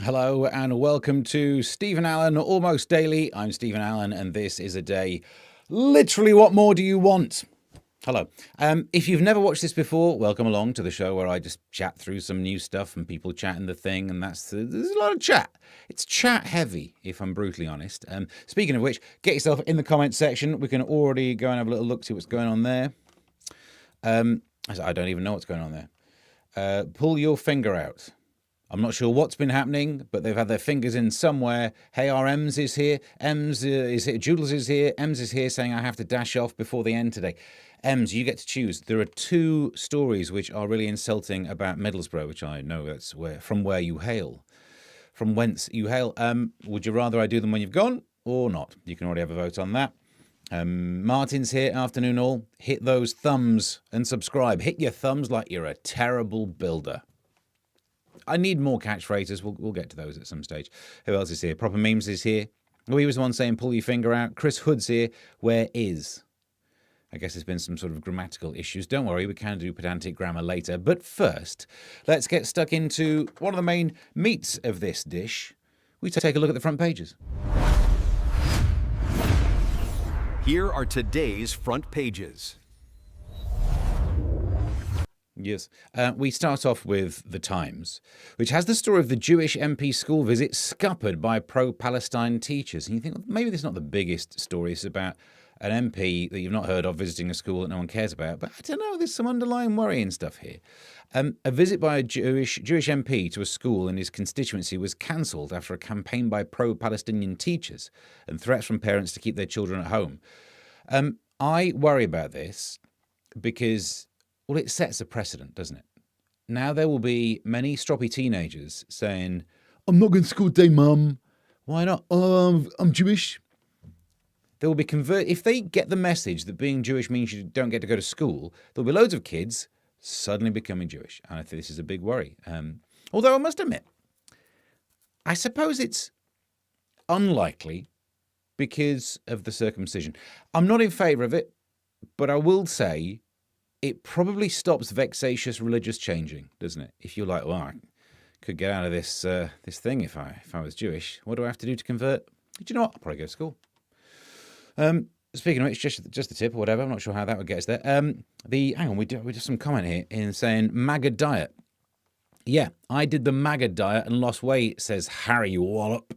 Hello and welcome to Stephen Allen Almost Daily. I'm Stephen Allen and this is a day. Literally, what more do you want? Hello. If you've never watched this before, welcome along to the show where I just chat through some new stuff and people chatting the thing, and there's a lot of chat. It's chat heavy, if I'm brutally honest. Speaking of which, get yourself in the comments section. We can already go and have a little look, see what's going on there. I don't even know what's going on there. Pull your finger out. I'm not sure what's been happening, but they've had their fingers in somewhere. Hey, our Ems is here. Ems is here. Jules is here. Ems is here saying I have to dash off before the end today. Ems, you get to choose. There are two stories which are really insulting about Middlesbrough, which I know that's from where you hail. From whence you hail. Would you rather I do them when you've gone or not? You can already have a vote on that. Martin's here. Afternoon all. Hit those thumbs and subscribe. Hit your thumbs like you're a terrible builder. I need more catchphrases. We'll get to those at some stage. Who else is here? Proper Memes is here. Oh, he was the one saying pull your finger out. Chris Hood's here. Where is? I guess there's been some sort of grammatical issues. Don't worry, we can do pedantic grammar later. But first, let's get stuck into one of the main meats of this dish. We take a look at the front pages. Here are today's front pages. Yes. We start off with The Times, which has the story of the Jewish MP school visit scuppered by pro-Palestine teachers. And you think, well, maybe this is not the biggest story. It's about an MP that you've not heard of visiting a school that no one cares about. But I don't know, there's some underlying worrying stuff here. A visit by a Jewish MP to a school in his constituency was cancelled after a campaign by pro-Palestinian teachers and threats from parents to keep their children at home. I worry about this because, well, it sets a precedent, doesn't it? Now there will be many stroppy teenagers saying, I'm not going to school today, Mum. Why not? I'm Jewish. There will be if they get the message that being Jewish means you don't get to go to school, there'll be loads of kids suddenly becoming Jewish. And I think this is a big worry. Although I must admit, I suppose it's unlikely because of the circumcision. I'm not in favour of it, but I will say it probably stops vexatious religious changing, doesn't it? If you're like, well, I could get out of this thing if I was Jewish. What do I have to do to convert? Do you know what? I'll probably go to school. Speaking of which, just a tip or whatever. I'm not sure how that would get us there. Hang on, we do some comment here in saying MAGA diet. Yeah, I did the MAGA diet and lost weight, says Harry Wallop.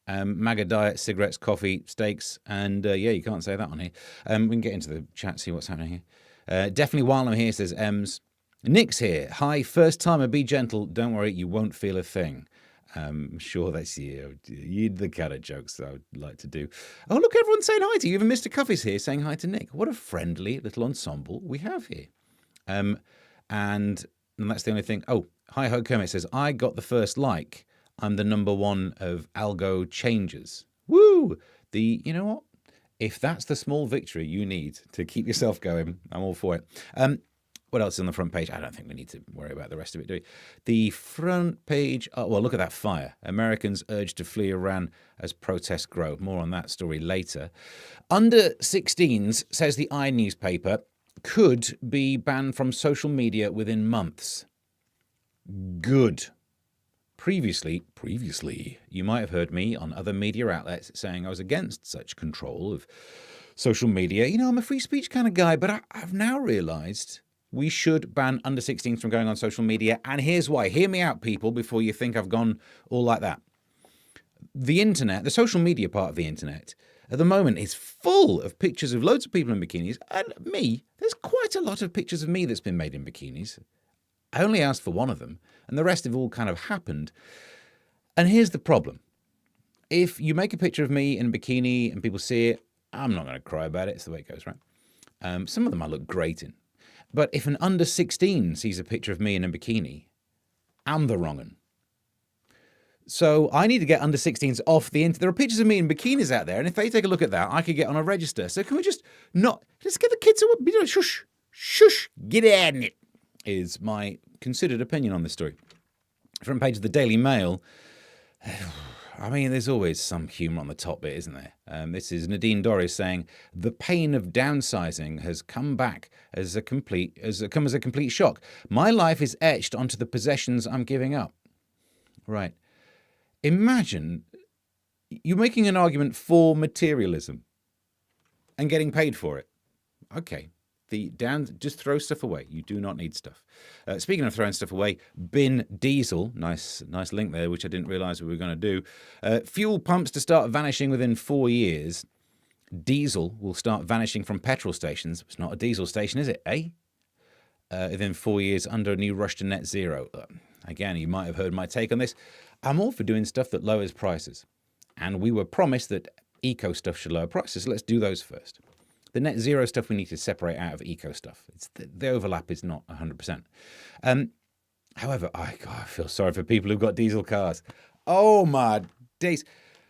MAGA diet, cigarettes, coffee, steaks, and yeah, you can't say that on here. We can get into the chat, see what's happening here. Definitely while I'm here, says Ems. Nick's here. Hi, first timer, be gentle. Don't worry, you won't feel a thing. I'm sure that's you. You're the kind of jokes that I would like to do. Oh, look, everyone's saying hi to you. Even Mr. Cuffy's here saying hi to Nick. What a friendly little ensemble we have here. And that's the only thing. Oh, hi ho Kermit says, I got the first like. I'm the number one of algo changes. Woo! You know what? If that's the small victory you need to keep yourself going, I'm all for it. What else is on the front page? I don't think we need to worry about the rest of it, do we? The front page, oh, well, look at that fire. Americans urged to flee Iran as protests grow. More on that story later. Under-16s, says the I newspaper, could be banned from social media within months. Good. Previously, you might have heard me on other media outlets saying I was against such control of social media. You know, I'm a free speech kind of guy, but I've now realised we should ban under-16s from going on social media. And here's why. Hear me out, people, before you think I've gone all like that. The internet, the social media part of the internet, at the moment is full of pictures of loads of people in bikinis. And me, there's quite a lot of pictures of me that's been made in bikinis. I only asked for one of them, and the rest have all kind of happened. And here's the problem. If you make a picture of me in a bikini and people see it, I'm not going to cry about it. It's the way it goes, right? Some of them I look great in. But if an under-16 sees a picture of me in a bikini, I'm the wrong one. So I need to get under-16s off the internet. There are pictures of me in bikinis out there, and if they take a look at that, I could get on a register. So can we just let's get the kids to, shush, get on it, is my considered opinion on this story. Front page of the Daily Mail. I mean, there's always some humour on the top bit, isn't there? This is Nadine Dorries saying, the pain of downsizing has come back as a complete shock. My life is etched onto the possessions I'm giving up. Right. Imagine you're making an argument for materialism and getting paid for it. Okay. Just throw stuff away. You do not need stuff. Speaking of throwing stuff away, bin diesel, nice link there, which I didn't realise we were going to do. Fuel pumps to start vanishing within 4 years. Diesel will start vanishing from petrol stations. It's not a diesel station, is it, eh? Within 4 years, under a new rush to net zero. Again, you might have heard my take on this. I'm all for doing stuff that lowers prices. And we were promised that eco stuff should lower prices. So let's do those first. The net zero stuff we need to separate out of eco stuff. The overlap is not 100%. However, I feel sorry for people who've got diesel cars. Oh my days.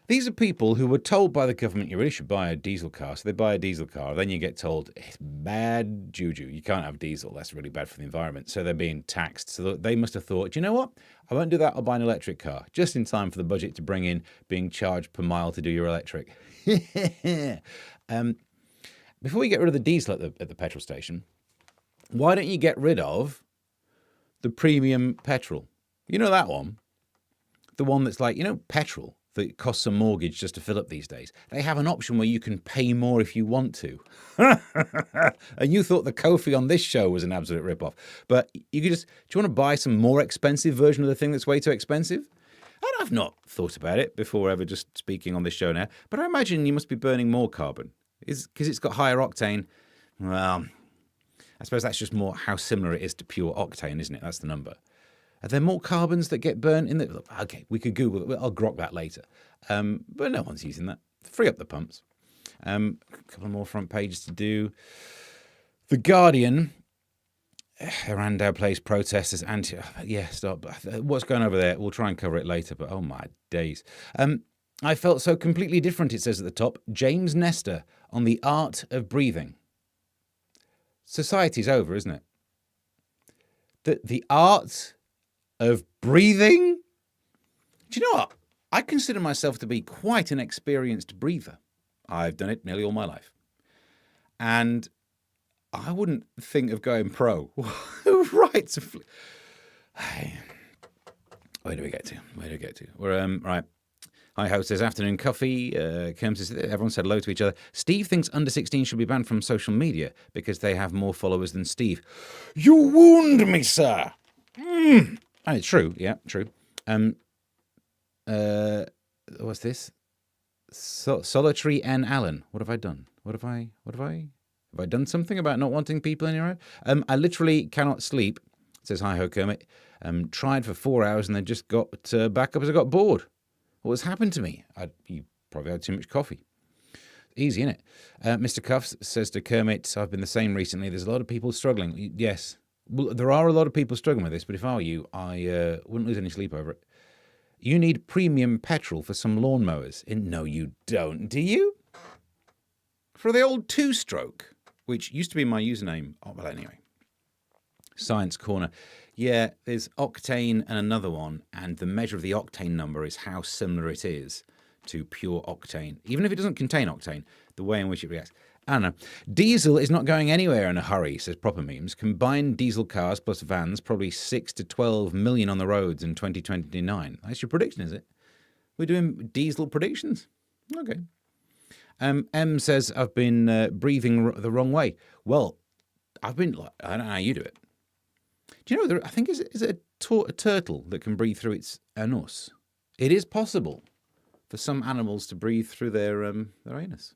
These are people who were told by the government you really should buy a diesel car. So they buy a diesel car. Then you get told it's bad juju. You can't have diesel. That's really bad for the environment. So they're being taxed. So they must have thought, you know what? I won't do that. I'll buy an electric car. Just in time for the budget to bring in being charged per mile to do your electric. Before we get rid of the diesel at the petrol station, why don't you get rid of the premium petrol? You know that one? The one that's like, petrol that costs a mortgage just to fill up these days. They have an option where you can pay more if you want to. And you thought the Ko-fi on this show was an absolute rip-off. But you could do you want to buy some more expensive version of the thing that's way too expensive? And I've not thought about it before ever just speaking on this show now, but I imagine you must be burning more carbon. Because it's got higher octane. Well, I suppose that's just more how similar it is to pure octane, isn't it? That's the number. Are there more carbons that get burnt in the... Okay, we could Google it. I'll grok that later. But no one's using that. Free up the pumps. A couple more front pages to do. The Guardian. Arandau Place protesters anti... Yeah, stop. What's going over there? We'll try and cover it later, but oh my days. I felt so completely different, it says at the top. James Nestor on the art of breathing. Society's over, isn't it? The art of breathing? Do you know what? I consider myself to be quite an experienced breather. I've done it nearly all my life. And I wouldn't think of going pro. Right. Where do we get to? We're, right. Hi, host says, afternoon coffee. Kerm says, everyone said hello to each other. Steve thinks under-16 should be banned from social media because they have more followers than Steve. You wound me, sir. And it's true. Yeah, true. What's this? Solitary N. Allen. What have I done? Have I done something about not wanting people in your own? I literally cannot sleep, says Hi-Ho Kermit. Tried for 4 hours and then just got back up as I got bored. What's happened to me? You probably had too much coffee. Easy, innit? Mr. Cuffs says to Kermit, I've been the same recently. There's a lot of people struggling. Yes. Well, there are a lot of people struggling with this, but if I were you, I wouldn't lose any sleep over it. You need premium petrol for some lawnmowers. No, you don't, do you? For the old two-stroke, which used to be my username. Oh, well, anyway. Science Corner. Yeah, there's octane and another one, and the measure of the octane number is how similar it is to pure octane. Even if it doesn't contain octane, the way in which it reacts. I don't know. Diesel is not going anywhere in a hurry, says Proper Memes. Combined diesel cars plus vans, probably 6 to 12 million on the roads in 2029. That's your prediction, is it? We're doing diesel predictions? Okay. M says, I've been breathing the wrong way. Well, I don't know how you do it. Do you know, I think is it a turtle that can breathe through its anus? It is possible for some animals to breathe through their anus.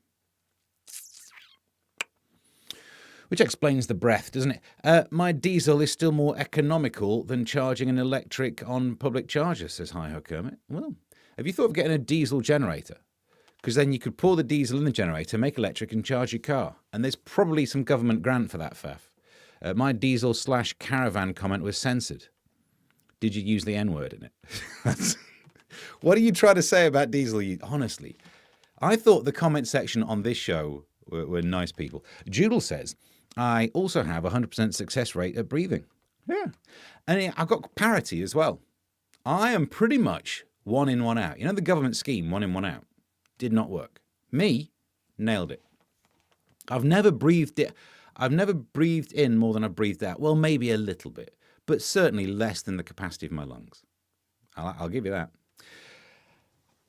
Which explains the breath, doesn't it? My diesel is still more economical than charging an electric on public chargers, says Hi-Ho Kermit. Well, have you thought of getting a diesel generator? Because then you could pour the diesel in the generator, make electric and charge your car. And there's probably some government grant for that faff. My diesel/caravan comment was censored. Did you use the N-word in it? What are you trying to say about diesel? Honestly, I thought the comment section on this show were nice people. Judel says, I also have a 100% success rate at breathing. Yeah. And I've got parity as well. I am pretty much 1 in, 1 out. You know the government scheme, 1 in, 1 out? Did not work. Me, nailed it. I've never breathed in more than I've breathed out. Well, maybe a little bit, but certainly less than the capacity of my lungs. I'll give you that.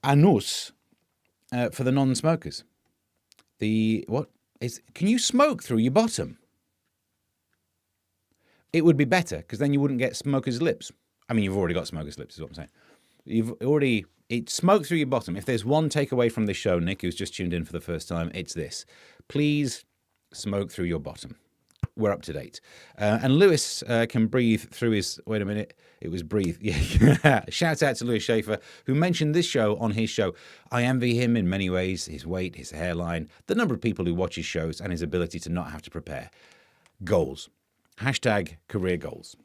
anus for the non-smokers. Can you smoke through your bottom? It would be better because then you wouldn't get smoker's lips. I mean, you've already got smoker's lips, is what I'm saying. It's smoke through your bottom. If there's one takeaway from this show, Nick, who's just tuned in for the first time, it's this. Please smoke through your bottom. We're up to date. And Lewis can breathe through his... Wait a minute. It was breathe. Yeah. Shout out to Lewis Schaefer, who mentioned this show on his show. I envy him in many ways. His weight, his hairline, the number of people who watch his shows, and his ability to not have to prepare. Goals. Hashtag career goals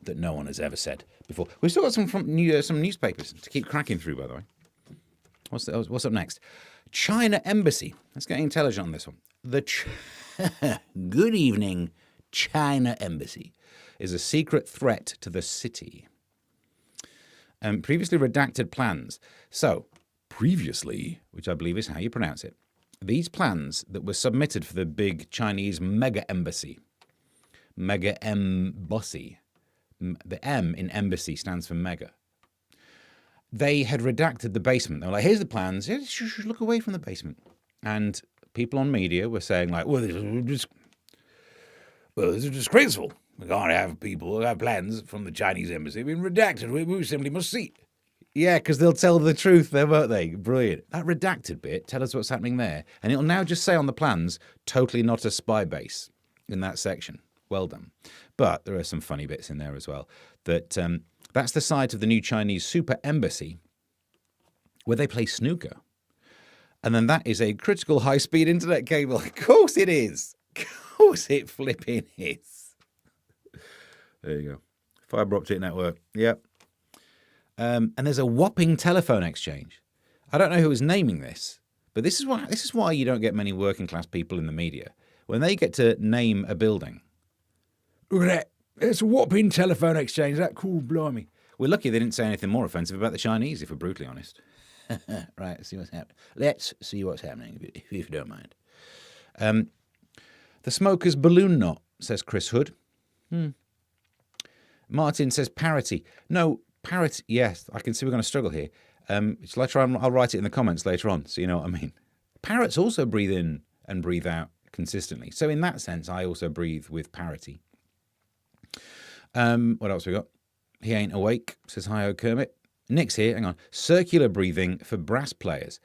that no one has ever said before. We've still got some newspapers to keep cracking through, by the way. What's up next? China Embassy. Let's get intelligent on this one. Good evening, China Embassy is a secret threat to the city. Previously redacted plans. So, previously, which I believe is how you pronounce it, these plans that were submitted for the big Chinese mega embassy. Mega embassy. The M in embassy stands for mega. They had redacted the basement. They were like, here's the plans. You should look away from the basement. And people on media were saying, like, well, this is disgraceful. We can't have people who have plans from the Chinese embassy being redacted. We simply must see. Yeah, because they'll tell the truth there, won't they? Brilliant. That redacted bit, tell us what's happening there. And it'll now just say on the plans, totally not a spy base in that section. Well done. But there are some funny bits in there as well. That's the site of the new Chinese super embassy where they play snooker. And then that is a critical high-speed internet cable. Of course it is. Of course it flipping is. There you go. Fibre optic network. Yep. And there's a whopping telephone exchange. I don't know who was naming this, but this is why you don't get many working class people in the media. When they get to name a building, look at that. It's a whopping telephone exchange. That cool, blimey. We're lucky they didn't say anything more offensive about the Chinese, if we're brutally honest. Right, let's see what's happening. Let's see what's happening, if you don't mind. The smoker's balloon knot, says Chris Hood. Martin says parity. No, parity. Yes, I can see we're going to struggle here. Shall I try and I'll write it in the comments later on, so you know what I mean. Parrots also breathe in and breathe out consistently. So in that sense, I also breathe with parity. What else we got? He ain't awake, says Hi-Ho Kermit. Nick's here, hang on. Circular breathing for brass players.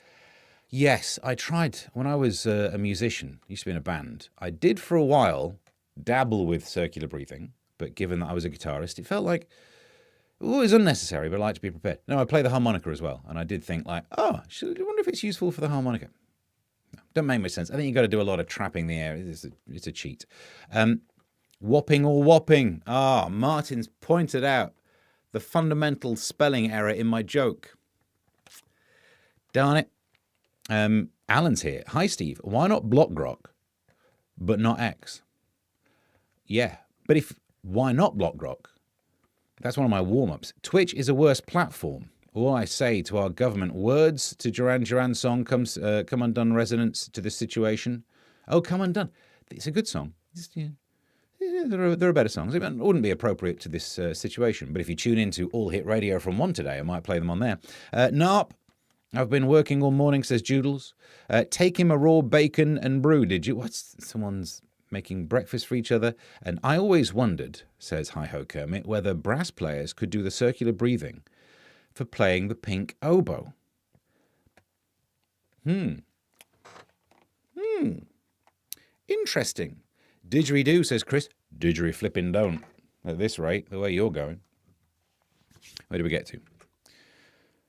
Yes, I tried when I was a musician, used to be in a band. I did for a while dabble with circular breathing, but given that I was a guitarist, it felt like it was unnecessary, but I like to be prepared. No, I play the harmonica as well, and I did think like, I wonder if it's useful for the harmonica. No, don't make much sense. I think you've got to do a lot of trapping the air. It's a cheat. Whopping or whopping. Martin's pointed out the fundamental spelling error in my joke. Darn it. Alan's here. Hi, Steve. Why not block grok, but not X? Yeah, but why not block grok? That's one of my warm-ups. Twitch is a worse platform. All I say to our government, words to Duran Duran song, Come Undone resonance to this situation. Oh, Come Undone. It's a good song. There are better songs. It wouldn't be appropriate to this situation, but if you tune into All Hit Radio from One Today, I might play them on there. Narp, I've been working all morning, says Joodles. Take him a raw bacon and brew, did you? Someone's making breakfast for each other. And I always wondered, says Hi-Ho Kermit, whether brass players could do the circular breathing for playing the pink oboe. Interesting. Didgeridoo, says Chris. Didgeridoo flipping don't. At this rate, the way you're going. Where do we get to?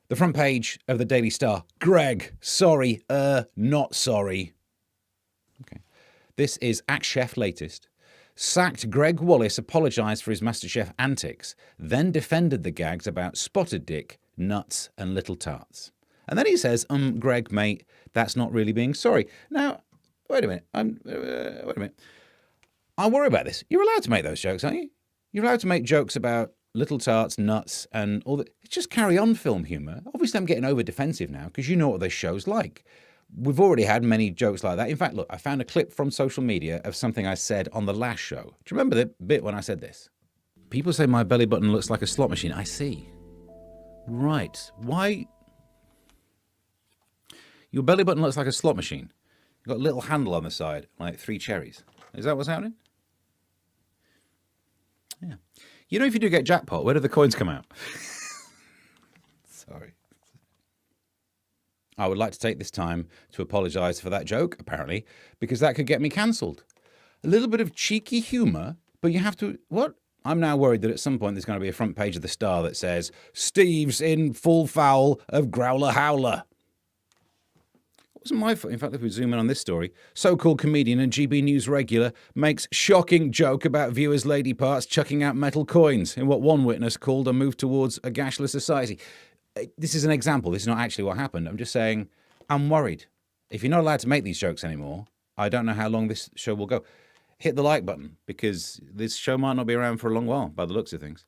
The front page of the Daily Star. Gregg, sorry, not sorry. Okay. This is at Chef latest. Sacked Gregg Wallace apologised for his MasterChef antics, then defended the gags about spotted dick, nuts and little tarts. And then he says, Gregg, mate, that's not really being sorry. Now, wait a minute. Wait a minute. I worry about this. You're allowed to make those jokes, aren't you? You're allowed to make jokes about little tarts, nuts, and all that. It's just carry-on film humour. Obviously, I'm getting over-defensive now because you know what this show's like. We've already had many jokes like that. In fact, look, I found a clip from social media of something I said on the last show. Do you remember the bit when I said this? People say my belly button looks like a slot machine. I see. Right. Why? Your belly button looks like a slot machine. You've got a little handle on the side, like 3 cherries. Is that what's happening? Yeah. You know, if you do get jackpot, where do the coins come out? Sorry. I would like to take this time to apologise for that joke, apparently, because that could get me cancelled. A little bit of cheeky humour, but you have to... What? I'm now worried that at some point there's going to be a front page of the Star that says, Steve's in full foul of Growler Howler. It wasn't my fault. In fact, if we zoom in on this story, so-called comedian and GB News regular makes shocking joke about viewers' lady parts chucking out metal coins in what one witness called a move towards a gashless society. This is an example. This is not actually what happened. I'm just saying I'm worried. If you're not allowed to make these jokes anymore, I don't know how long this show will go. Hit the like button, because this show might not be around for a long while by the looks of things.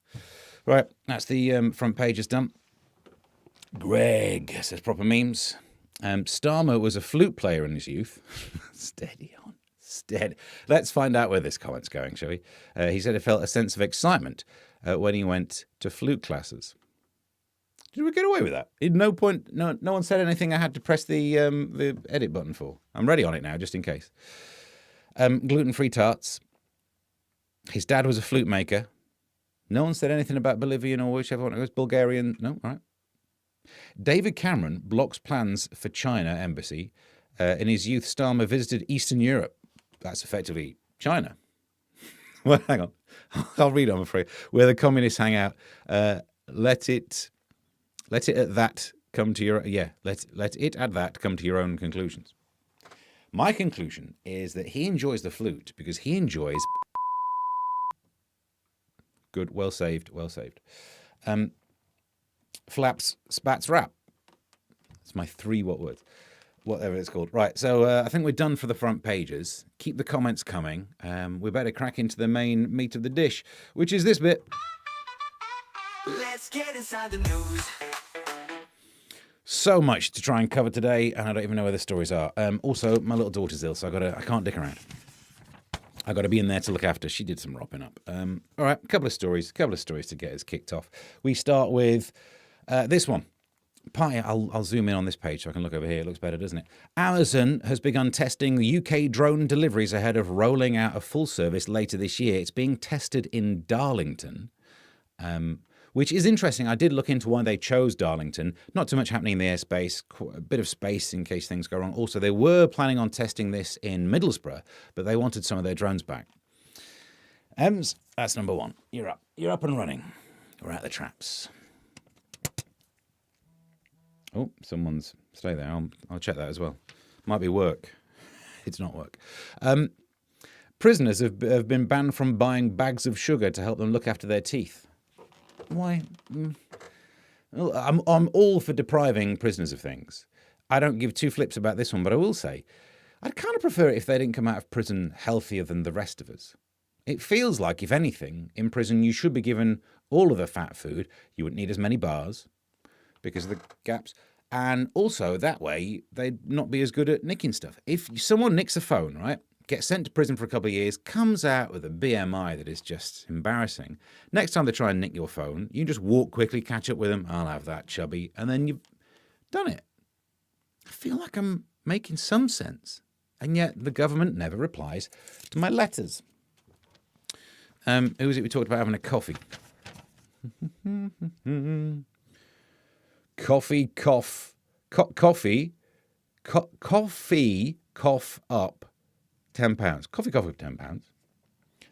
Right, that's the front page is done. Gregg says proper memes. Starmer was a flute player in his youth. Steady on. Steady. Let's find out where this comment's going, shall we? He said he felt a sense of excitement when he went to flute classes. Did we get away with that? At no point, no one said anything I had to press the edit button for. I'm ready on it now, just in case. Gluten-free tarts. His dad was a flute maker. No one said anything about Bolivian or whichever one it was. Bulgarian. No, all right. David Cameron blocks plans for China embassy. In his youth, Starmer visited Eastern Europe. That's effectively China. Well, hang on. I'll read, I'm afraid. Where the communists hang out. Let it at that come to your... Yeah, let it at that come to your own conclusions. My conclusion is that he enjoys the flute because he enjoys... Good, well saved, well saved. Flaps, spats, rap. That's my 3 what words. Whatever it's called. Right, so I think we're done for the front pages. Keep the comments coming. We better crack into the main meat of the dish, which is this bit. Let's get inside the news. So much to try and cover today, and I don't even know where the stories are. Also, my little daughter's ill, so I can't dick around. I got to be in there to look after. She did some ropping up. All right, a couple of stories to get us kicked off. We start with this one. I'll zoom in on this page so I can look over here. It looks better, doesn't it? Amazon has begun testing the UK drone deliveries ahead of rolling out a full service later this year. It's being tested in Darlington. Which is interesting. I did look into why they chose Darlington. Not too much happening in the airspace, a bit of space in case things go wrong. Also, they were planning on testing this in Middlesbrough, but they wanted some of their drones back. That's number 1. You're up. You're up and running. We're out the traps. Oh, someone's... Stay there. I'll check that as well. Might be work. It's not work. Prisoners have been banned from buying bags of sugar to help them look after their teeth. Why? I'm all for depriving prisoners of things. I don't give 2 flips about this one, but I will say I'd kind of prefer it if they didn't come out of prison healthier than the rest of us. It feels like, if anything, in prison you should be given all of the fat food. You wouldn't need as many bars because of the gaps. And also, that way, they'd not be as good at nicking stuff. If someone nicks a phone, right, gets sent to prison for a couple of years, comes out with a BMI that is just embarrassing. Next time they try and nick your phone, you just walk quickly, catch up with them. I'll have that, chubby. And then you've done it. I feel like I'm making some sense. And yet the government never replies to my letters. Who was it we talked about having a coffee? Coffee, cough up. £10. Coffee up £10.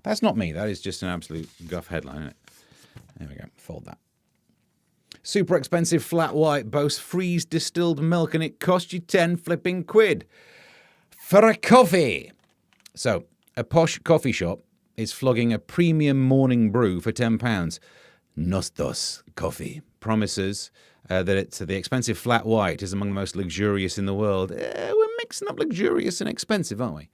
That's not me. That is just an absolute guff headline, isn't it? There we go. Fold that. Super expensive flat white boasts freeze distilled milk and it cost you 10 flipping quid for a coffee. So, a posh coffee shop is flogging a premium morning brew for £10. Nostos Coffee promises that the expensive flat white is among the most luxurious in the world. We're mixing up luxurious and expensive, aren't we?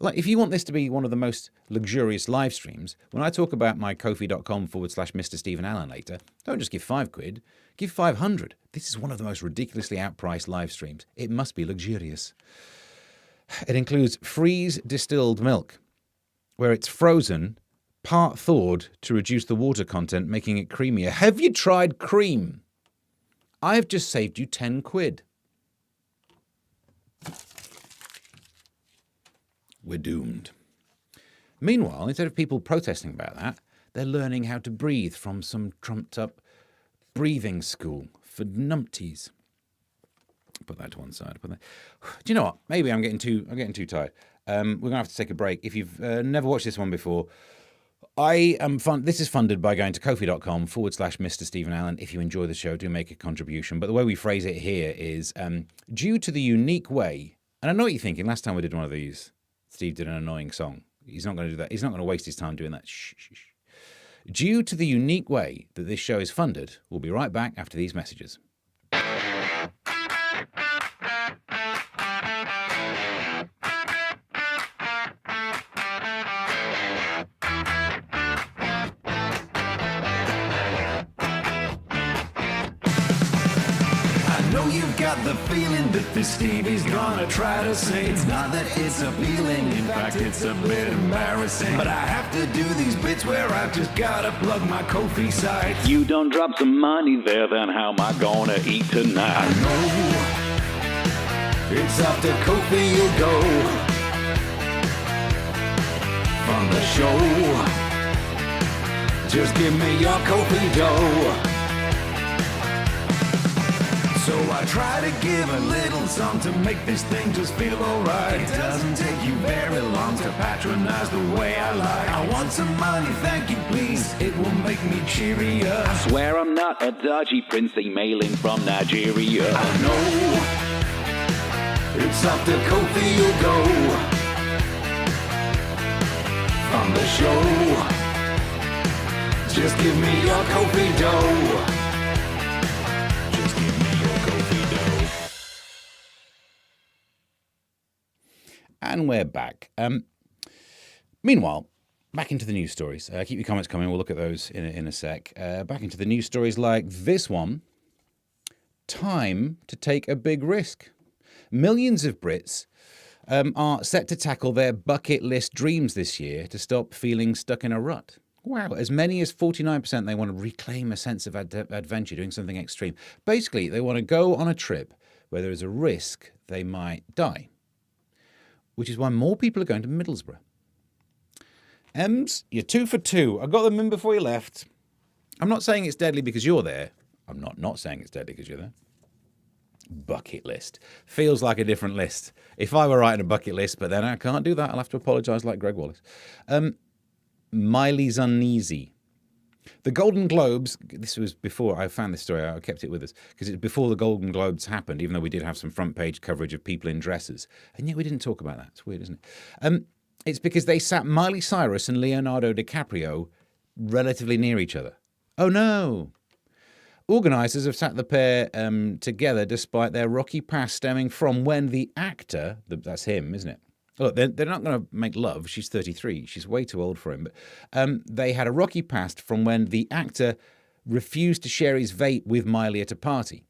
Like, if you want this to be one of the most luxurious live streams, when I talk about my ko-fi.com/Mr. Stephen Allen later, don't just give 5 quid, give 500. This is one of the most ridiculously outpriced live streams. It must be luxurious. It includes freeze distilled milk, where it's frozen, part thawed to reduce the water content, making it creamier. Have you tried cream? I've just saved you 10 quid. We're doomed. Meanwhile, instead of people protesting about that, they're learning how to breathe from some trumped-up breathing school for numpties. Put that to one side. Do you know what? Maybe I'm getting too tired. We're going to have to take a break. If you've never watched this one before, this is funded by going to kofi.com/Mr. Stephen Allen. If you enjoy the show, do make a contribution. But the way we phrase it here is due to the unique way, and I know what you're thinking. Last time we did one of these, Steve did an annoying song. He's not going to do that. He's not going to waste his time doing that. Shh, shh, shh. Due to the unique way that this show is funded, we'll be right back after these messages. Got the feeling that this Stevie's gonna try to say it's not that it's appealing, in fact it's a bit embarrassing, but I have to do these bits where I've just gotta plug my Ko-fi site. You don't drop some money there, then how am I gonna eat tonight? I know it's up to Ko-fi you'll go from the show. Just give me your Ko-fi dough. So I try to give a little song to make this thing just feel alright. It doesn't take you very long to patronize the way I like. I want some money, thank you please, it will make me cheerier. I swear I'm not a dodgy prince emailing from Nigeria. I know it's up to Ko-fi you'll go from the show. Just give me your Ko-fi dough. And we're back. Meanwhile, back into the news stories. Keep your comments coming. We'll look at those in a sec. Back into the news stories like this one. Time to take a big risk. Millions of Brits are set to tackle their bucket list dreams this year to stop feeling stuck in a rut. Wow, as many as 49% they want to reclaim a sense of adventure, doing something extreme. Basically, they want to go on a trip where there is a risk they might die. Which is why more people are going to Middlesbrough. Ems, you're 2 for 2. I got them in before you left. I'm not saying it's deadly because you're there. I'm not saying it's deadly because you're there. Bucket list. Feels like a different list. If I were writing a bucket list, but then I can't do that, I'll have to apologise like Gregg Wallace. Miley's uneasy. The Golden Globes, this was before I found this story, I kept it with us, because it's before the Golden Globes happened, even though we did have some front page coverage of people in dresses. And yet we didn't talk about that. It's weird, isn't it? It's because they sat Miley Cyrus and Leonardo DiCaprio relatively near each other. Oh no! Organisers have sat the pair together despite their rocky past stemming from when the actor, that's him, isn't it? Look, they're not going to make love. She's 33. She's way too old for him. But they had a rocky past from when the actor refused to share his vape with Miley at a party.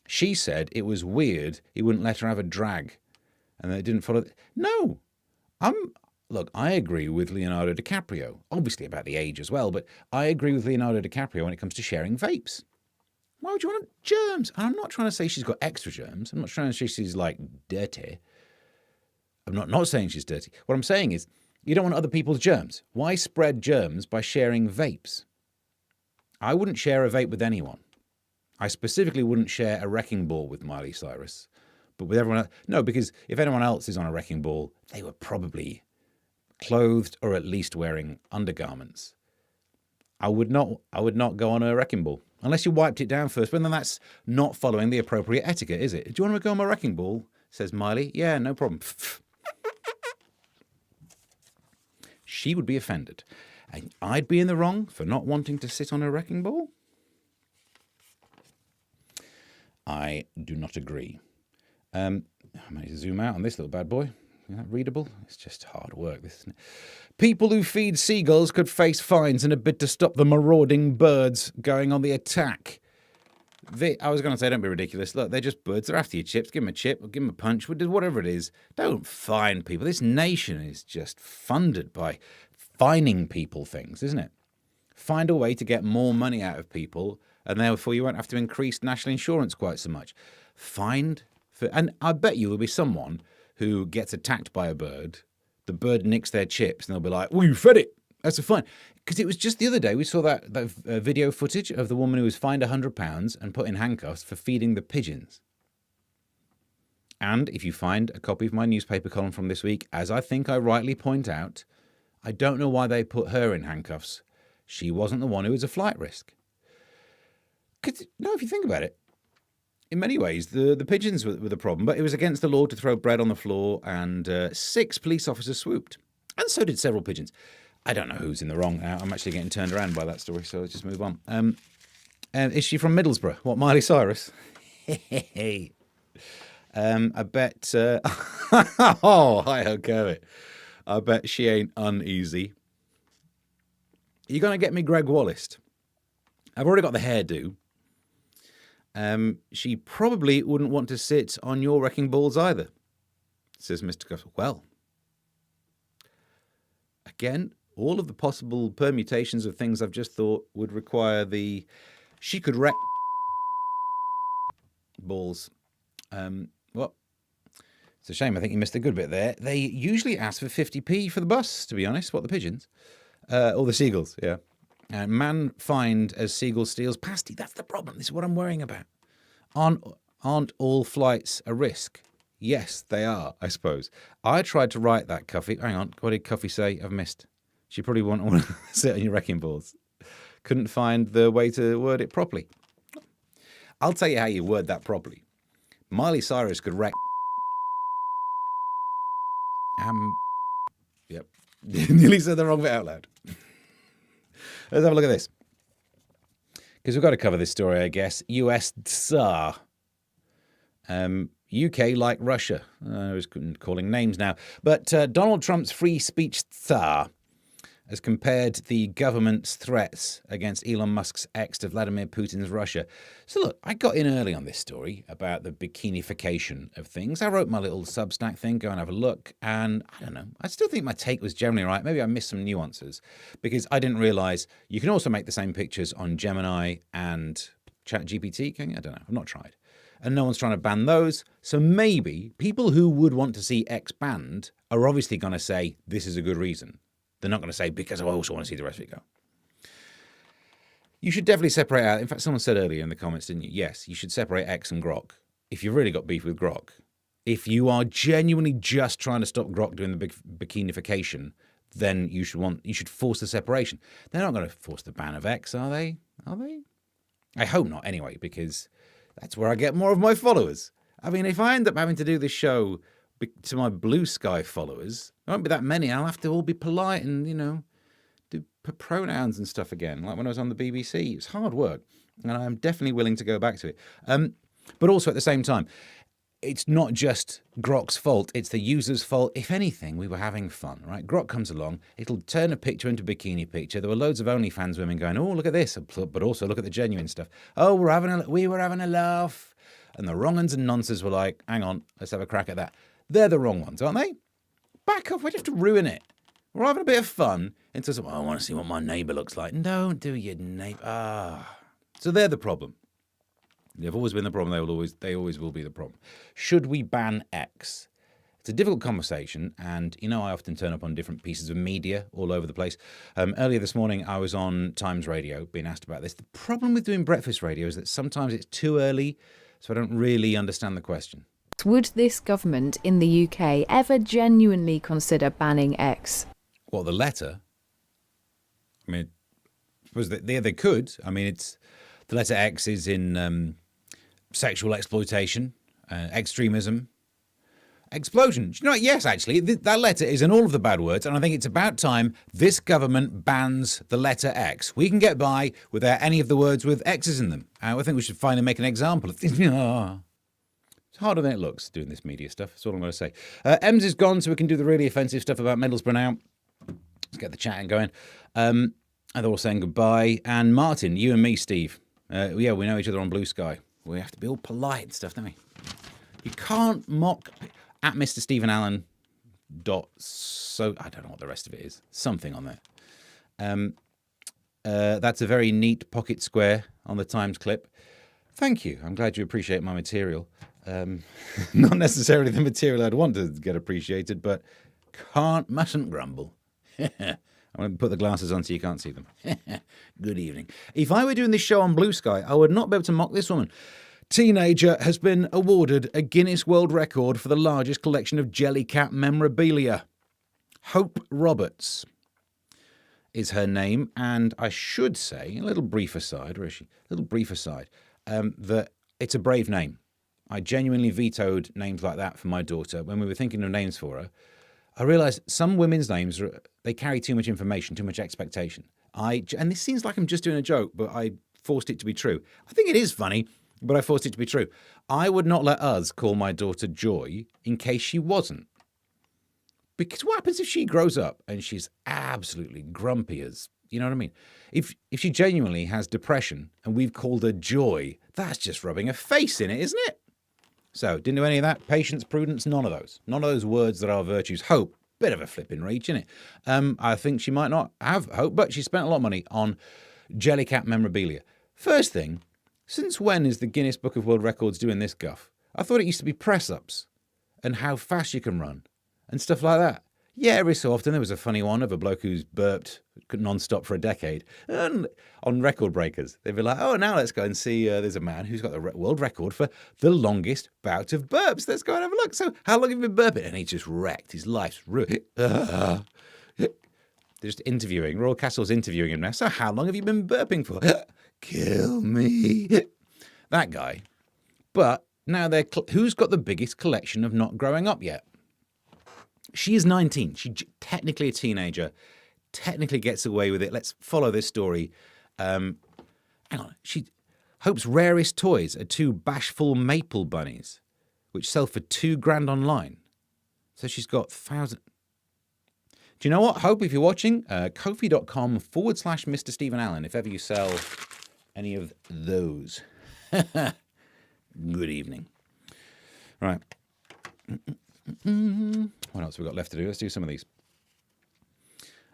She said it was weird he wouldn't let her have a drag. And they didn't follow. No. Look, I agree with Leonardo DiCaprio. Obviously about the age as well. But I agree with Leonardo DiCaprio when it comes to sharing vapes. Why would you want germs? And I'm not trying to say she's got extra germs. I'm not trying to say she's, like, dirty. I'm not saying she's dirty. What I'm saying is you don't want other people's germs. Why spread germs by sharing vapes? I wouldn't share a vape with anyone. I specifically wouldn't share a wrecking ball with Miley Cyrus. But with everyone else, no, because if anyone else is on a wrecking ball, they were probably clothed or at least wearing undergarments. I would not go on a wrecking ball unless you wiped it down first. But then that's not following the appropriate etiquette, is it? Do you want to go on my wrecking ball? Says Miley. Yeah, no problem. She would be offended. And I'd be in the wrong for not wanting to sit on a wrecking ball? I do not agree. I might zoom out on this little bad boy. Is that readable? It's just hard work, this, isn't it? People who feed seagulls could face fines in a bid to stop the marauding birds going on the attack. I was going to say, don't be ridiculous. Look, they're just birds. They're after your chips. Give them a chip or give them a punch. Whatever it is. Don't fine people. This nation is just funded by fining people things, isn't it? Find a way to get more money out of people, and therefore you won't have to increase national insurance quite so much. Find And I bet you there'll be someone who gets attacked by a bird, the bird nicks their chips, and they'll be like, well, you fed it. That's a fine. Because it was just the other day we saw that video footage of the woman who was fined £100 and put in handcuffs for feeding the pigeons. And if you find a copy of my newspaper column from this week, as I think I rightly point out, I don't know why they put her in handcuffs. She wasn't the one who was a flight risk. No, if you think about it, in many ways, the pigeons were the problem, but it was against the law to throw bread on the floor, and 6 police officers swooped. And so did several pigeons. I don't know who's in the wrong now. I'm actually getting turned around by that story, so let's just move on. Is she from Middlesbrough? What, Miley Cyrus? I bet... oh, hi-ho, Kermit. I bet she ain't uneasy. You're going to get me Gregg Wallace. I've already got the hairdo. She probably wouldn't want to sit on your wrecking balls either, says Mr. Cuff. Well, again, all of the possible permutations of things I've just thought would require she could wreck balls. Well, it's a shame. I think you missed a good bit there. They usually ask for 50p for the bus, to be honest. What, the pigeons? Or the seagulls, yeah. Man fined as seagull steals pasty. That's the problem. This is what I'm worrying about. Aren't all flights a risk? Yes, they are, I suppose. I tried to write that, Cuffy. Hang on. What did Cuffy say? I've missed. She probably won't want to sit on your wrecking balls. Couldn't find the way to word it properly. I'll tell you how you word that properly. Miley Cyrus could wreck... Yep. Nearly said the wrong bit out loud. Let's have a look at this. Because we've got to cover this story, I guess. US Tsar. UK like Russia. I was calling names now. But Donald Trump's free speech Tsar has compared the government's threats against Elon Musk's ex to Vladimir Putin's Russia. So look, I got in early on this story about the bikinification of things. I wrote my little Substack thing, go and have a look, and I don't know, I still think my take was generally right. Maybe I missed some nuances, because I didn't realise you can also make the same pictures on Gemini and ChatGPT, can you? I don't know, I've not tried. And no one's trying to ban those, so maybe people who would want to see X banned are obviously going to say, this is a good reason. They're not going to say, because I also want to see the rest of it go. You should definitely separate out. In fact, someone said earlier in the comments, didn't you? Yes, you should separate X and Grok. If you've really got beef with Grok, if you are genuinely just trying to stop Grok doing the big bikinification, then you should force the separation. They're not going to force the ban of X, are they? Are they? I hope not, anyway, because that's where I get more of my followers. I mean, if I end up having to do this show to my Blue Sky followers, there won't be that many. I'll have to all be polite and, do pronouns and stuff again, like when I was on the BBC. It's hard work, and I'm definitely willing to go back to it. But also at the same time, it's not just Grok's fault, it's the user's fault. If anything, we were having fun, right? Grok comes along, it'll turn a picture into a bikini picture. There were loads of OnlyFans women going, oh, look at this, but also look at the genuine stuff. Oh, we were having a laugh. And the wrong uns and nonces were like, hang on, let's have a crack at that. They're the wrong ones, aren't they? Back off, why'd you have to ruin it? We're having a bit of fun. And so, I want to see what my neighbour looks like. Don't do your neighbour. So they're the problem. They've always been the problem. They always will be the problem. Should we ban X? It's a difficult conversation, and I often turn up on different pieces of media all over the place. Earlier this morning, I was on Times Radio being asked about this. The problem with doing breakfast radio is that sometimes it's too early, so I don't really understand the question. Would this government in the UK ever genuinely consider banning X? Well, the letter? I mean, I suppose they could. I mean, the letter X is in sexual exploitation, extremism, explosion. You know what? Yes, actually, that letter is in all of the bad words, and I think it's about time this government bans the letter X. We can get by without any of the words with X's in them. I think we should finally make an example of this. It's harder than it looks doing this media stuff. That's all I'm going to say. Ems is gone, so we can do the really offensive stuff about Middlesbrough now. Let's get the chatting going. And they're all saying goodbye. And Martin, you and me, Steve. Yeah, we know each other on Blue Sky. We have to be all polite and stuff, don't we? You can't mock at Mr. Stephen Allen. So I don't know what the rest of it is. Something on there. That's a very neat pocket square on the Times clip. Thank you. I'm glad you appreciate my material. Not necessarily the material I'd want to get appreciated, but mustn't grumble. I'm going to put the glasses on so you can't see them. Good evening. If I were doing this show on Blue Sky, I would not be able to mock this woman. Teenager has been awarded a Guinness World Record for the largest collection of Jellycat memorabilia. Hope Roberts is her name, and I should say, a little brief aside, where is she? A little brief aside, that it's a brave name. I genuinely vetoed names like that for my daughter. When we were thinking of names for her, I realised some women's names, they carry too much information, too much expectation. And this seems like I'm just doing a joke, but I forced it to be true. I think it is funny, but I forced it to be true. I would not let us call my daughter Joy in case she wasn't. Because what happens if she grows up and she's absolutely grumpy as, you know what I mean? If she genuinely has depression and we've called her Joy, that's just rubbing a face in it, isn't it? So, didn't do any of that. Patience, prudence, none of those. None of those words that are virtues. Hope, bit of a flipping reach, isn't it? I think she might not have hope, but she spent a lot of money on Jellycat memorabilia. First thing, since when is the Guinness Book of World Records doing this guff? I thought it used to be press-ups and how fast you can run and stuff like that. Yeah, every so often there was a funny one of a bloke who's burped non-stop for a decade. And on Record Breakers, they'd be like, oh, now let's go and see, there's a man who's got the world record for the longest bout of burps. Let's go and have a look. So how long have you been burping? And he's just wrecked. His life's ruined. They're just interviewing. Royal Castle's interviewing him now. So how long have you been burping for? Kill me. That guy. But now who's got the biggest collection of not growing up yet? She is 19. She's technically a teenager, technically gets away with it. Let's follow this story. Hang on. Hope's rarest toys are 2 bashful maple bunnies, which sell for $2,000 online. So she's got thousands. Do you know what, Hope, if you're watching, Ko-fi.com/Mr. Stephen Allen, if ever you sell any of those. Good evening. Right. What else have we got left to do? Let's do some of these.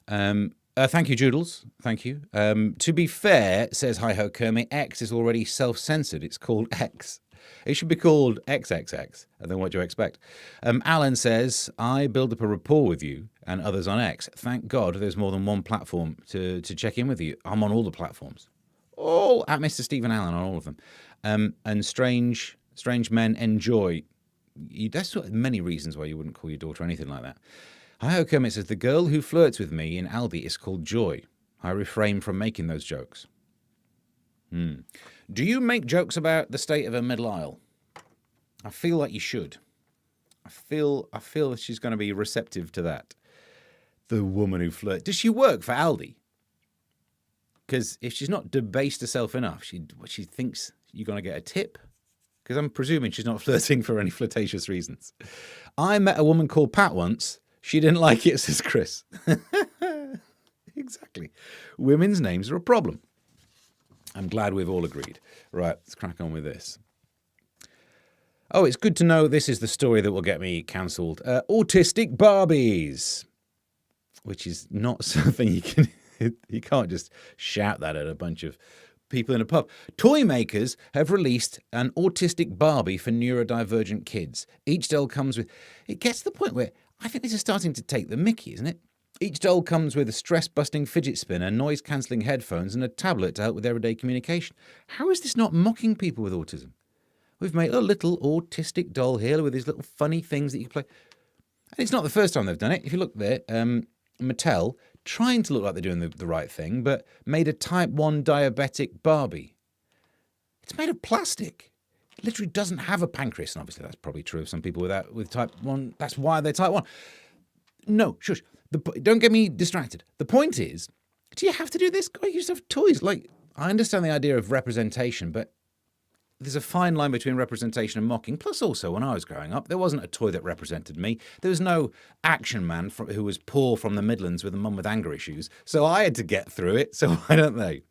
Thank you, Joodles. Thank you. To be fair, says Hi-Ho Kermit, X is already self-censored. It's called X. It should be called XXX. And then what do you expect? Alan says, I build up a rapport with you and others on X. Thank God there's more than one platform to check in with you. I'm on all the platforms. All at Mr. Stephen Allen on all of them. And strange men enjoy. That's many reasons why you wouldn't call your daughter anything like that. Hi-Ho Kermit says, the girl who flirts with me in Aldi is called Joy. I refrain from making those jokes. Do you make jokes about the state of a middle aisle? I feel like you should. I feel that she's going to be receptive to that. The woman who flirts. Does she work for Aldi? Because if she's not debased herself enough, she thinks you're going to get a tip. Because I'm presuming she's not flirting for any flirtatious reasons. I met a woman called Pat once. She didn't like it, says Chris. Exactly. Women's names are a problem. I'm glad we've all agreed. Right, let's crack on with this. Oh, it's good to know this is the story that will get me cancelled. Autistic Barbies. Which is not something you can't just shout that at a bunch of people in a pub. Toy makers have released an autistic Barbie for neurodivergent kids. Each doll comes with... It gets to the point where I think this is starting to take the mickey, isn't it? Each doll comes with a stress-busting fidget spinner, noise-cancelling headphones, and a tablet to help with everyday communication. How is this not mocking people with autism? We've made a little autistic doll here with these little funny things that you can play. And it's not the first time they've done it. If you look there, Mattel, trying to look like they're doing the right thing, but made a type 1 diabetic Barbie. It's made of plastic. It literally doesn't have a pancreas, and obviously that's probably true of some people with type 1. That's why they're type 1. No, shush. Don't get me distracted. The point is, do you have to do this? Go use have toys. Like, I understand the idea of representation, but there's a fine line between representation and mocking. Plus, also, when I was growing up, there wasn't a toy that represented me. There was no action man who was poor from the Midlands with a mum with anger issues. So I had to get through it. So why don't they?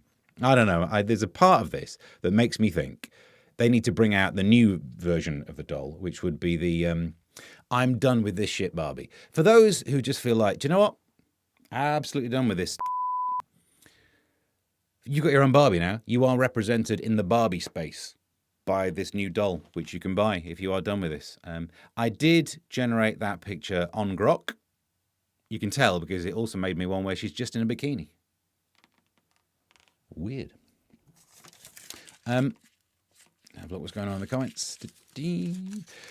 I don't know. There's a part of this that makes me think they need to bring out the new version of the doll, which would be the I'm done with this shit Barbie. For those who just feel like, do you know what? Absolutely done with this. You've got your own Barbie now. You are represented in the Barbie space. by this new doll, which you can buy if you are done with this. I did generate that picture on Grok. You can tell because it also made me one where she's just in a bikini. Weird. Have a look what's going on in the comments.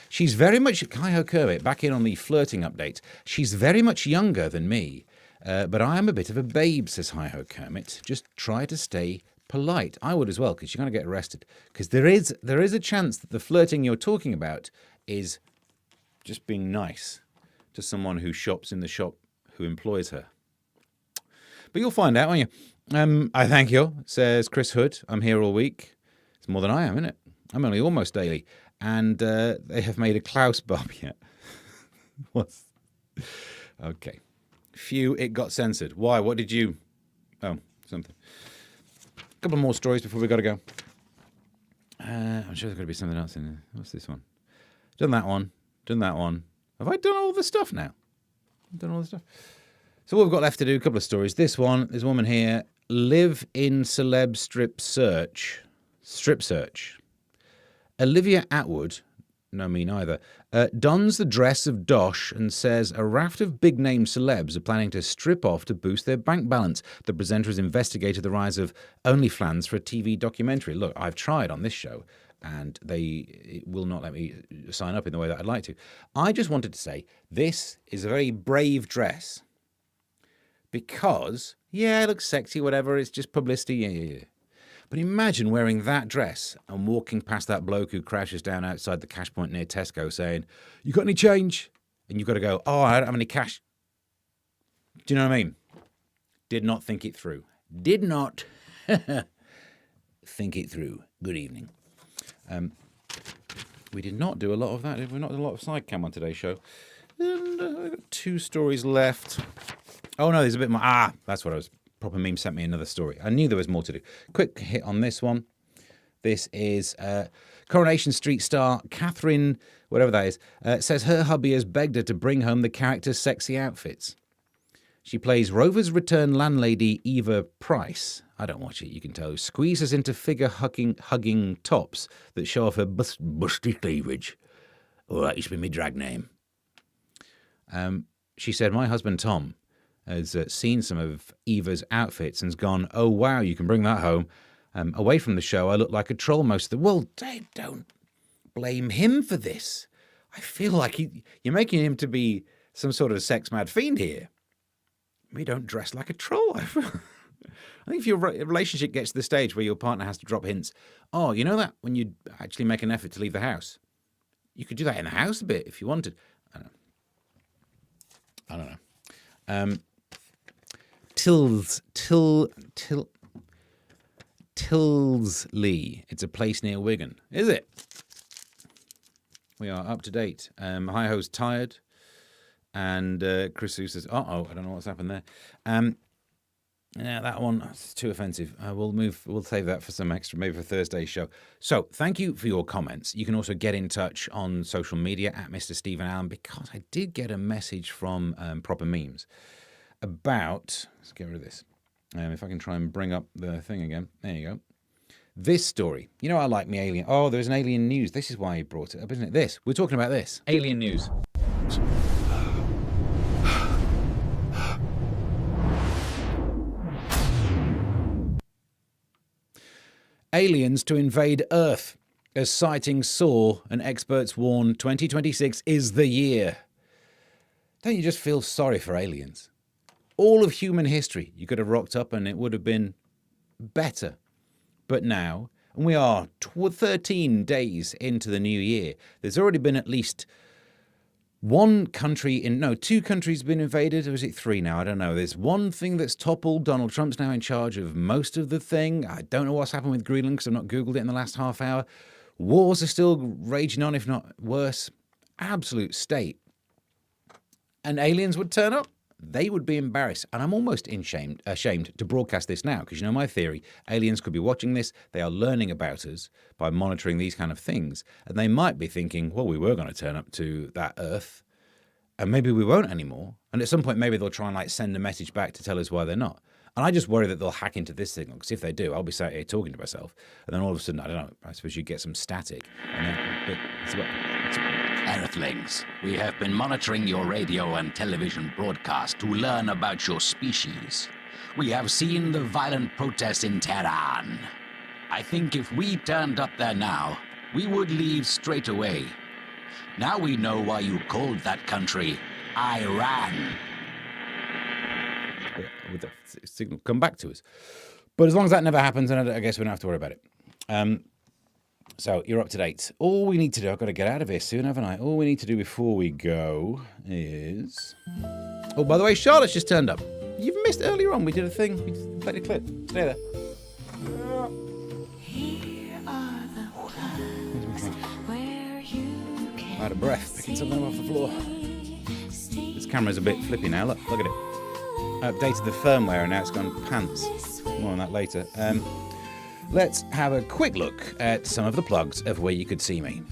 She's very much, Hi-Ho Kermit, back in on the flirting update. She's very much younger than me, but I am a bit of a babe, says Hi-Ho Kermit. Just try to stay polite. I would as well, because you're going to get arrested. Because there is a chance that the flirting you're talking about is just being nice to someone who shops in the shop who employs her. But you'll find out, won't you? I thank you, says Chris Hood. I'm here all week. It's more than I am, isn't it? I'm only almost daily. And they have made a Klaus Barbie yet. What's... Okay. Phew, it got censored. Why? What did you... Oh, something. A couple more stories before we got to go. I'm sure there's got to be something else in there. What's this one? Done that one. Done that one. Have I done all the stuff now? I've done all the stuff. So what we've got left to do, a couple of stories. This one, there's a woman here. Live in celeb strip search. Strip search. Olivia Attwood, no me neither, dons the dress of Dosh and says a raft of big-name celebs are planning to strip off to boost their bank balance. The presenter has investigated the rise of OnlyFans for a TV documentary. Look, I've tried on this show, and they will not let me sign up in the way that I'd like to. I just wanted to say this is a very brave dress because, yeah, it looks sexy, whatever, it's just publicity, yeah. But imagine wearing that dress and walking past that bloke who crashes down outside the cash point near Tesco saying, "You got any change?" And you've got to go, "Oh, I don't have any cash." Do you know what I mean? Did not think it through. Did not think it through. Good evening. We did not do a lot of that. Did we not do a lot of side cam on today's show? And I've got 2 stories left. Oh, no, there's a bit more. That's what I was... Proper Meme sent me another story. I knew there was more to do. Quick hit on this one. This is Coronation Street star Catherine, whatever that is, says her hubby has begged her to bring home the character's sexy outfits. She plays Rover's return landlady Eva Price. I don't watch it, you can tell. Who squeezes into figure-hugging tops that show off her busty cleavage. Oh, that used to be my drag name. She said, my husband Tom has seen some of Eva's outfits and's gone, oh, wow, you can bring that home. Away from the show, I look like a troll most of the... Well, don't blame him for this. I feel like you're making him to be some sort of sex-mad fiend here. We don't dress like a troll. I think if your relationship gets to the stage where your partner has to drop hints, oh, you know that when you actually make an effort to leave the house? You could do that in the house a bit if you wanted. I don't know. Tilsley. It's a place near Wigan. Is it? We are up to date. Hi-Ho's tired. And Chris Sue says, uh-oh, I don't know what's happened there. Yeah, that one, it's too offensive. We'll save that for some extra, maybe for Thursday's show. So, thank you for your comments. You can also get in touch on social media at Mr. Stephen Allen, because I did get a message from Proper Memes about, let's get rid of this. If I can try and bring up the thing again. There you go. This story. You know I like me alien. Oh, there's an alien news. This is why he brought it up, isn't it? This. We're talking about this. Alien news. Aliens to invade Earth. As sightings soar and experts warn 2026 is the year. Don't you just feel sorry for aliens? All of human history, you could have rocked up and it would have been better. But now, and we are 13 days into the new year, there's already been at least two countries been invaded, or is it 3 now? I don't know. There's one thing that's toppled. Donald Trump's now in charge of most of the thing. I don't know what's happened with Greenland because I've not Googled it in the last half hour. Wars are still raging on, if not worse. Absolute state. And aliens would turn up. They would be embarrassed. And I'm almost ashamed to broadcast this now, because you know my theory. Aliens could be watching this. They are learning about us by monitoring these kind of things. And they might be thinking, well, we were going to turn up to that Earth, and maybe we won't anymore. And at some point, maybe they'll try and send a message back to tell us why they're not. And I just worry that they'll hack into this signal, because if they do, I'll be sat here talking to myself, and then all of a sudden, I don't know, I suppose you get some static. And then, Earthlings, we have been monitoring your radio and television broadcast to learn about your species. We have seen the violent protests in Tehran. I think if we turned up there now, we would leave straight away. Now we know why you called that country Iran. with the signal come back to us. But as long as that never happens, then I guess we don't have to worry about it. So you're up to date. All we need to do, I've got to get out of here soon, haven't I? All we need to do before we go is... Oh, by the way, Charlotte's just turned up. You've missed earlier on. We did a thing. We just played a clip. Stay there. Here are the ones where you can Out of breath, picking something up off the floor. This camera's a bit flippy now. Look at it. I updated the firmware and now it's gone pants. More on that later. Let's have a quick look at some of the plugs of where you could see me.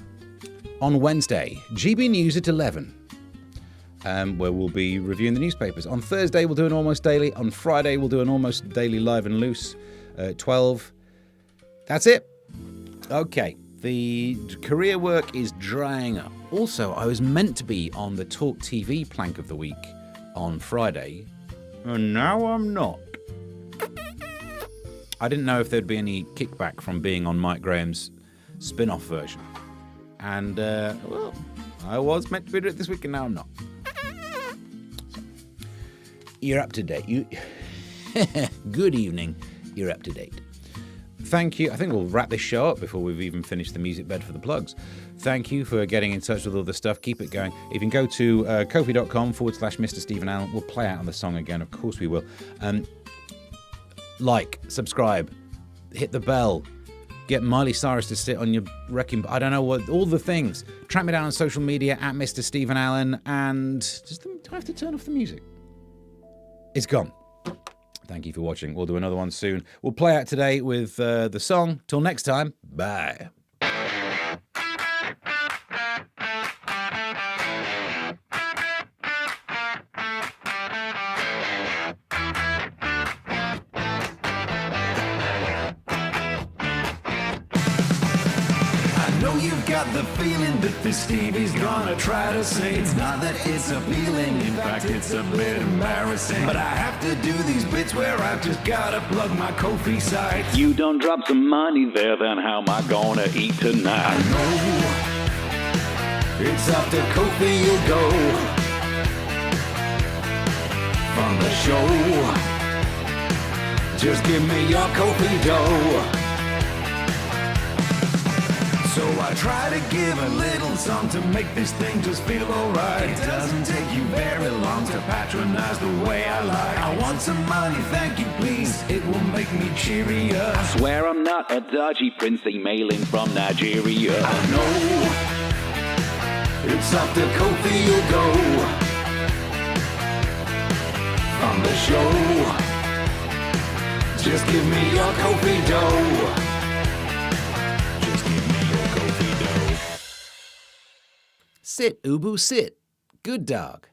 On Wednesday, GB News at 11, where we'll be reviewing the newspapers. On Thursday, we'll do an Almost Daily. On Friday, we'll do an Almost Daily Live and Loose at 12. That's it. Okay, the career work is drying up. Also, I was meant to be on the Talk TV plank of the week on Friday, and now I'm not. I didn't know if there'd be any kickback from being on Mike Graham's spin-off version. And, well, I was meant to be doing it this week, and now I'm not. So, you're up to date. Good evening. You're up to date. Thank you. I think we'll wrap this show up before we've even finished the music bed for the plugs. Thank you for getting in touch with all the stuff. Keep it going. You can go to ko-fi.com/Mr. Stephen Allen. We'll play out on the song again. Of course we will. Like, subscribe, hit the bell, get Miley Cyrus to sit on your wrecking... I don't know what... All the things. Track me down on social media at Mr. Stephen Allen. And just do I have to turn off the music? It's gone. Thank you for watching. We'll do another one soon. We'll play out today with the song. Till next time, bye. You've got the feeling that this Stevie's gonna try to say it's not that it's appealing, in fact it's a bit embarrassing. But I have to do these bits where I've just gotta plug my Ko-fi site. You don't drop some money there, then how am I gonna eat tonight? I know it's up to Ko-fi you'll go from the show. Just give me your Ko-fi dough. So I try to give a little song to make this thing just feel alright. It doesn't take you very long to patronize the way I like. I want some money, thank you please, it will make me cheerier. I swear I'm not a dodgy prince emailing from Nigeria. I know it's up to Ko-fi you'll go from the show. Just give me your Ko-fi dough. Sit, Ubu, sit. Good dog.